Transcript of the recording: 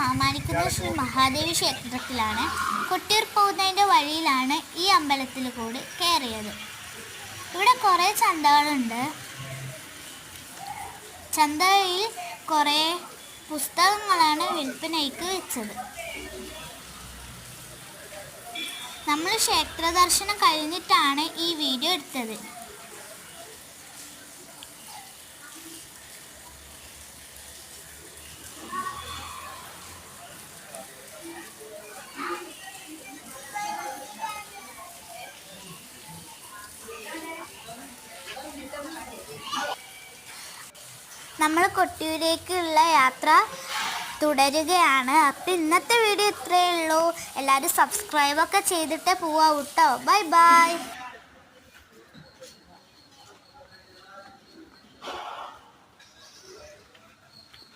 മാമാനിക്കുന്ന ശ്രീ മഹാദേവി ക്ഷേത്രത്തിലാണ്. കൊട്ടിയൂർ പോകുന്നതിൻ്റെ വഴിയിലാണ് ഈ അമ്പലത്തിൽ കൂടി കയറിയത്. ഇവിടെ കുറേ ചന്തകളുണ്ട്. ചന്തയിൽ കുറേ പുസ്തകങ്ങളാണ് വിൽപ്പനയ്ക്ക് വെച്ചത്. നമ്മൾ ക്ഷേത്ര ദർശനം കഴിഞ്ഞിട്ടാണ് ഈ വീഡിയോ എടുത്തത്. നമ്മൾ കൊട്ടിയൂരേക്കുള്ള യാത്ര തുടരുകയാണ്. അപ്പം ഇന്നത്തെ വീഡിയോ ഇത്രയേ ഉള്ളൂ. എല്ലാവരും സബ്സ്ക്രൈബൊക്കെ ചെയ്തിട്ട് പോവാം കേട്ടോ. Bye bye.